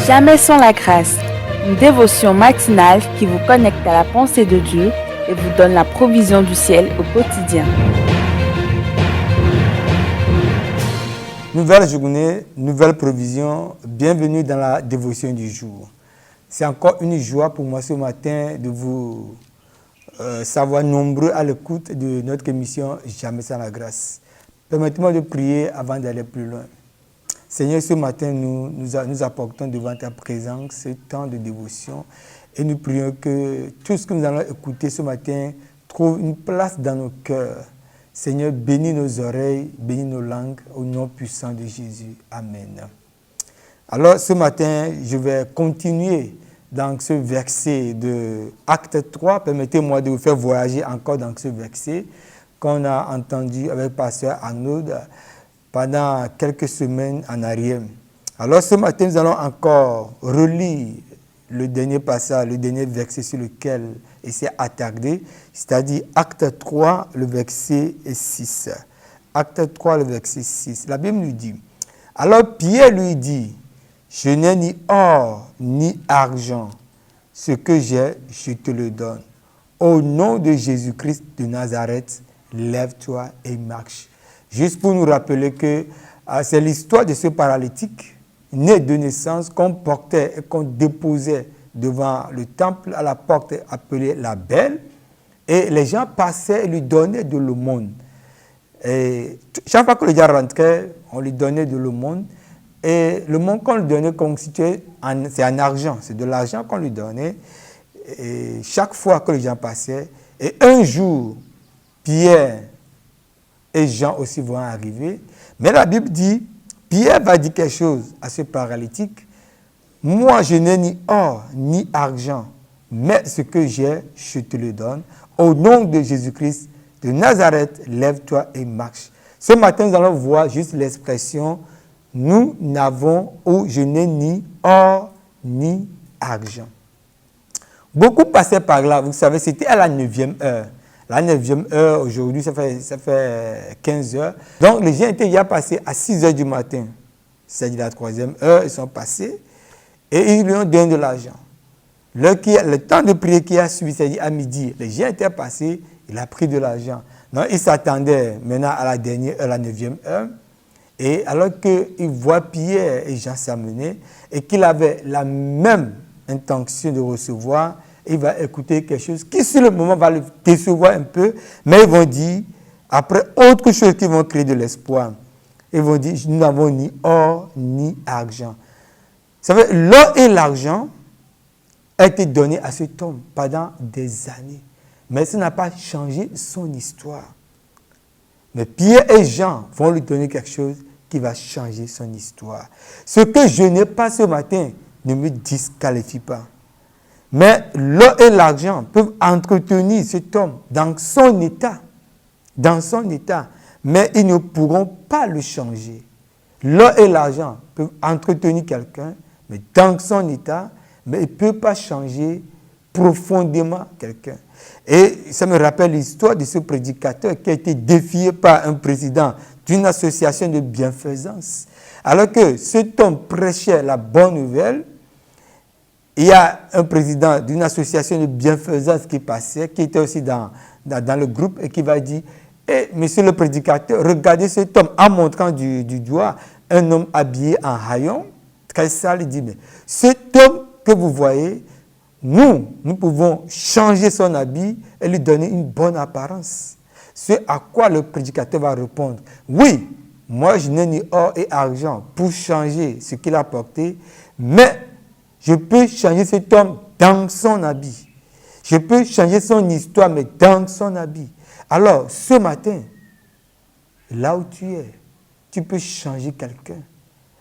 Jamais sans la grâce, une dévotion matinale qui vous connecte à la pensée de Dieu et vous donne la provision du ciel au quotidien. Nouvelle journée, nouvelle provision, bienvenue dans la dévotion du jour. C'est encore une joie pour moi ce matin de vous savoir nombreux à l'écoute de notre émission Jamais sans la grâce. Permettez-moi de prier avant d'aller plus loin. Seigneur, ce matin, nous apportons devant ta présence ce temps de dévotion et nous prions que tout ce que nous allons écouter ce matin trouve une place dans nos cœurs. Seigneur, bénis nos oreilles, bénis nos langues, au nom puissant de Jésus. Amen. Alors, ce matin, je vais continuer dans ce verset de Acte 3. Permettez-moi de vous faire voyager encore dans ce verset qu'on a entendu avec Pasteur Arnaud pendant quelques semaines en arrière. Alors, ce matin, nous allons encore relire le dernier passage, le dernier verset sur lequel il s'est attardé, c'est-à-dire Acte 3, le verset 6. Acte 3, le verset 6. La Bible nous dit, alors Pierre lui dit, je n'ai ni or ni argent, ce que j'ai, je te le donne. Au nom de Jésus-Christ de Nazareth, lève-toi et marche. Juste pour nous rappeler que c'est l'histoire de ce paralytique, né de naissance, qu'on portait et qu'on déposait devant le temple à la porte appelée la Belle, et les gens passaient et lui donnaient de l'aumône. Et chaque fois que les gens rentraient, on lui donnait de l'aumône, et le monde qu'on lui donnait constitué, c'est en argent, c'est de l'argent qu'on lui donnait, et chaque fois que les gens passaient, et un jour, Pierre et Jean aussi vont arriver, mais la Bible dit, Pierre va dire quelque chose à ce paralytique. Moi, je n'ai ni or ni argent, mais ce que j'ai, je te le donne. Au nom de Jésus-Christ de Nazareth, lève-toi et marche. Ce matin, nous allons voir juste l'expression « nous n'avons » ou « je n'ai ni or ni argent ». Beaucoup passaient par là, vous savez, c'était à la 9e heure. La 9e heure, aujourd'hui, ça fait 15 heures. Donc, les gens étaient déjà passés à 6 heures du matin. C'est-à-dire la 3e heure, ils sont passés et ils lui ont donné de l'argent. Le temps de prière qui a suivi, c'est-à-dire à midi, les gens étaient passés, il a pris de l'argent. Donc, il s'attendait maintenant à la dernière heure, la 9e heure. Et alors qu'il voit Pierre et Jean s'amener et qu'il avait la même intention de recevoir, il va écouter quelque chose qui, sur le moment, va le décevoir un peu, mais ils vont dire, après, autre chose qui vont créer de l'espoir. Ils vont dire, nous n'avons ni or ni argent. Vous savez, l'or et l'argent ont été donnés à cet homme pendant des années, mais ça n'a pas changé son histoire. Mais Pierre et Jean vont lui donner quelque chose qui va changer son histoire. Ce que je n'ai pas ce matin ne me disqualifie pas. Mais l'or et l'argent peuvent entretenir cet homme dans son état, mais ils ne pourront pas le changer. L'or et l'argent peuvent entretenir quelqu'un, mais dans son état, mais ils ne peuvent pas changer profondément quelqu'un. Et ça me rappelle l'histoire de ce prédicateur qui a été défié par un président d'une association de bienfaisance. Alors que cet homme prêchait la bonne nouvelle, il y a un président d'une association de bienfaisance qui passait, qui était aussi dans le groupe et qui va dire « Eh, monsieur le prédicateur, regardez cet homme » en montrant du doigt un homme habillé en haillons, très sale. Il dit « Mais cet homme que vous voyez, nous pouvons changer son habit et lui donner une bonne apparence. » Ce à quoi le prédicateur va répondre « Oui, moi je n'ai ni or et argent pour changer ce qu'il a porté, mais je peux changer cet homme dans son habit. Je peux changer son histoire, mais dans son habit. » Alors, ce matin, là où tu es, tu peux changer quelqu'un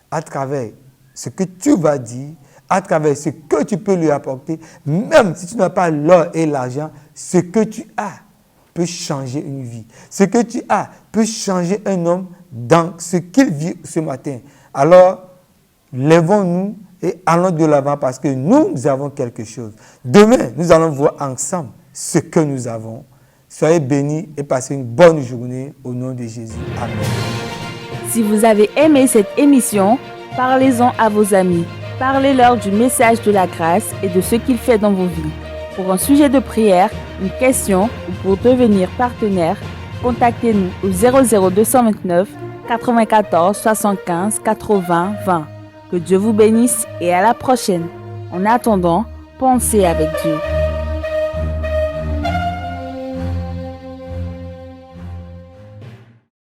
à travers ce que tu vas dire, à travers ce que tu peux lui apporter, même si tu n'as pas l'or et l'argent, ce que tu as peut changer une vie. Ce que tu as peut changer un homme dans ce qu'il vit ce matin. Alors, lèvons-nous et allons de l'avant parce que nous avons quelque chose. Demain, nous allons voir ensemble ce que nous avons. Soyez bénis et passez une bonne journée au nom de Jésus. Amen. Si vous avez aimé cette émission, parlez-en à vos amis. Parlez-leur du message de la grâce et de ce qu'il fait dans vos vies. Pour un sujet de prière, une question ou pour devenir partenaire, contactez-nous au 00229 94 75 80 20. Que Dieu vous bénisse et à la prochaine. En attendant, pensez avec Dieu.